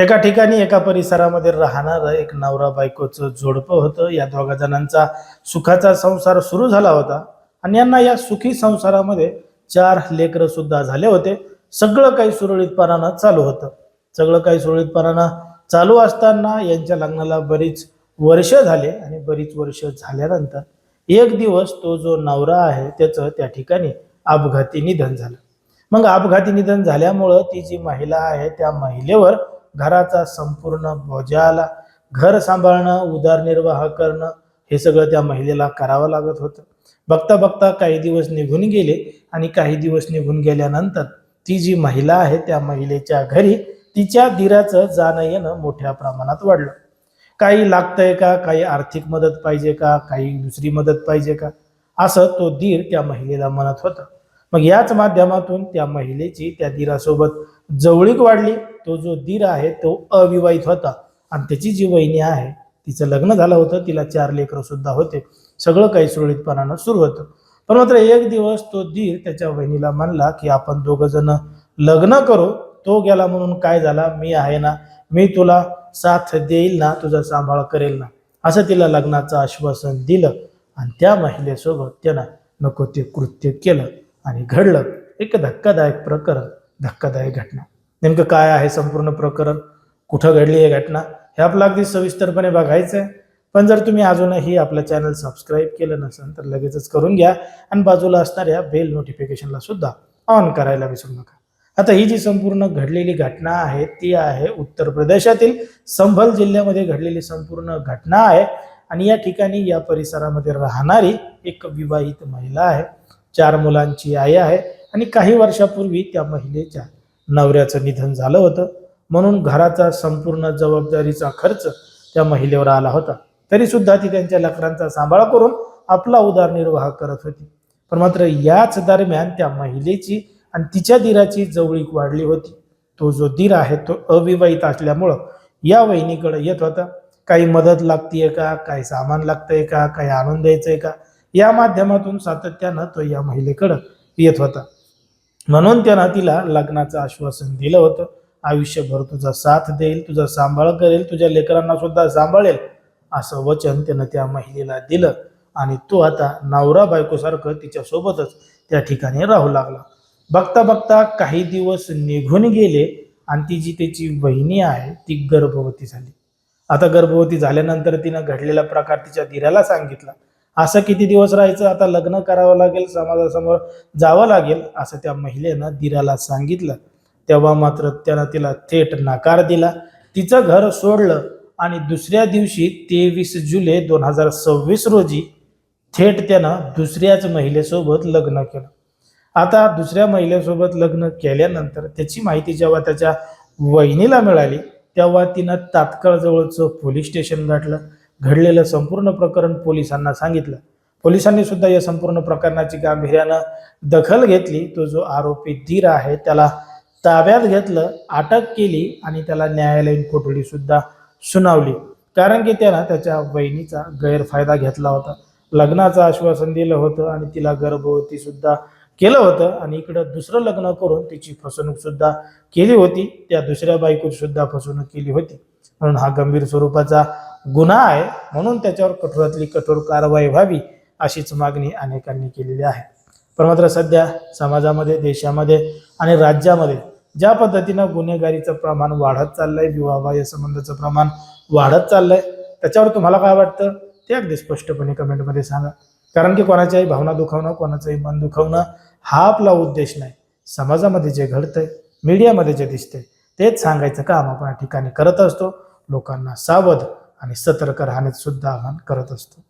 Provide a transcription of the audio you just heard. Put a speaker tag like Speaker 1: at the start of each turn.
Speaker 1: एका ठिकाणी एका परिसरामध्ये राहणारं एक नवरा बायकोचं जोडपं होतं. या दोघा जणांचा सुखाचा संसार सुरू झाला होता आणि यांना या सुखी संसारामध्ये 4 लेकरं सुद्धा झाले होते. सगळं काही सुरळीतपणानं चालू होतं. सगळं काही सुरळीतपणानं चालू असताना यांच्या लग्नाला बरीच वर्ष झाले आणि बरीच वर्ष झाल्यानंतर एक दिवस तो जो नवरा आहे त्याचं त्या ठिकाणी अपघाती निधन झालं. मग अपघाती निधन झाल्यामुळं ती जी महिला आहे त्या महिलेवर घराचा संपूर्ण बोजा आला. घर सांभाळणं, उदरनिर्वाह करणं हे सगळं त्या महिलेला करावं लागत होतं. बघता बघता काही दिवस निघून गेले आणि काही दिवस निघून गेल्यानंतर ती जी महिला आहे त्या महिलेच्या घरी तिच्या दीराचं जाणं येणं मोठ्या प्रमाणात वाढलं. काही लागतंय का, काही आर्थिक मदत पाहिजे का, काही दुसरी मदत पाहिजे का, असं तो दीर त्या महिलेला म्हणत होता. मग याच माध्यमातून त्या महिलेची त्या दीरासोबत जवळीक वाढली. तो जो दीर आहे तो अविवाहित होता आणि त्याची जी वहिनी आहे तिचं लग्न झालं होतं. तिला 4 लेकरं सुद्धा होते. सगळं काही सुरळीतपणानं सुरू होतं. पण मात्र एक दिवस तो दीर त्याच्या वहिनीला म्हणला की आपण दोघं जण लग्न करू. तो गेला म्हणून काय झाला, मी आहे ना, मी तुला साथ देईल ना, तुझा सांभाळ करेल ना, असं तिला लग्नाचं आश्वासन दिलं आणि त्या महिलेसोबत त्यानं नको ते कृत्य केलं आणि घडलं एक धक्कादायक प्रकरण, धक्कादायक घटना. नेमकं काय आहे संपूर्ण प्रकरण, कुठं घडली ही घटना, हे आपलं अगदी सविस्तरपणे बघायचं आहे. पण जर तुम्ही अजूनही आपलं चॅनल सबस्क्राईब केलं नसेल तर लगेचच करून घ्या आणि बाजूला असणाऱ्या बेल नोटिफिकेशनला सुद्धा ऑन करायला विसरू नका. आता ही जी संपूर्ण घडलेली घटना आहे ती आहे उत्तर प्रदेशातील संभल जिल्ह्यामध्ये घडलेली संपूर्ण घटना आहे आणि या ठिकाणी या परिसरामध्ये राहणारी एक विवाहित महिला आहे. 4 मुलांची आई आहे आणि काही वर्षापूर्वी त्या महिलेच्या नवऱ्याचं निधन झालं होतं. म्हणून घराचा संपूर्ण जबाबदारीचा खर्च त्या महिलेवर आला होता. तरी सुद्धा ती त्यांच्या लेकरांचा सांभाळ करून आपला उदरनिर्वाह करत होती. पण मात्र याच दरम्यान त्या महिलेची आणि तिच्या दीराची जवळीक वाढली होती. तो जो दीर आहे तो अविवाहित असल्यामुळं या वहिनीकडे येत होता. काही मदत लागतीये का, काही सामान लागतंय का, काही आणून द्यायचंय का, या माध्यमातून सातत्यानं तो या महिलेकडं येत होता. म्हणून त्यानं तिला लग्नाचं आश्वासन दिलं होतं. आयुष्यभर तुझा साथ देईल, तुझा सांभाळ करेल, तुझ्या लेकरांना सुद्धा सांभाळेल, असं वचन त्यानं त्या महिलेला दिलं आणि तो आता नवरा बायकोसारखं तिच्यासोबतच त्या ठिकाणी राहू लागला. बघता बघता काही दिवस निघून गेले आणि ती जी त्याची वहिनी आहे ती गर्भवती झाली. आता गर्भवती झाल्यानंतर तिनं घडलेला प्रकार तिच्या दीराला सांगितला. असं किती दिवस राहायचं, आता लग्न करावं लागेल, समाजासमोर जावं लागेल, असं त्या महिलेनं दीराला सांगितलं. तेव्हा मात्र त्यानं तिला थेट नकार दिला. तिचं घर सोडलं आणि दुसऱ्या दिवशी 23 जुलै 2026 रोजी थेट त्यानं दुसऱ्याच महिलेसोबत लग्न केलं. आता दुसऱ्या महिलेसोबत लग्न केल्यानंतर त्याची माहिती जेव्हा त्याच्या वहिनीला मिळाली तेव्हा तिनं तात्काळ जवळचं पोलीस स्टेशन गाठलं. घडलेलं संपूर्ण प्रकरण पोलिसांना सांगितलं. पोलिसांनी सुद्धा या संपूर्ण प्रकरणाची गांभीर्यानं दखल घेतली. तो जो आरोपी दीर आहे त्याला ताब्यात घेतलं, अटक केली आणि त्याला न्यायालयीन कोठडी सुद्धा सुनावली. कारण की त्यानं त्याच्या वहिनीचा गैरफायदा घेतला होता. लग्नाचं आश्वासन दिलं होतं आणि तिला गर्भवती सुद्धा केलं होतं आणि इकडं दुसरं लग्न करून तिची फसवणूक सुद्धा केली होती. त्या दुसऱ्या बायकोची सुद्धा फसवणूक केली होती. म्हणून हा गंभीर स्वरूपाचा गुन्हा आहे. म्हणून त्याच्यावर कठोरातली कठोर कारवाई व्हावी अशीच मागणी अनेकांनी केलेली आहे. पण मात्र सध्या समाजामध्ये, देशामध्ये आणि राज्यामध्ये ज्या पद्धतीनं गुन्हेगारीचं प्रमाण वाढत चाललंय, विवाहबाह्य संबंधाचं प्रमाण वाढत चाललंय, त्याच्यावर तुम्हाला काय वाटतं ते अगदी स्पष्टपणे कमेंटमध्ये सांगा. कारण की कोणाच्याही भावना दुखावणं, कोणाचंही मन दुखावणं हा आपला उद्देश नाही. समाजामध्ये जे घडतंय, मीडियामध्ये जे दिसतंय तेच सांगायचं काम आपण या ठिकाणी करत असतो. लोकांना सावध आणि सतर्क राहण्याचं सुद्धा आवाहन करत असतो.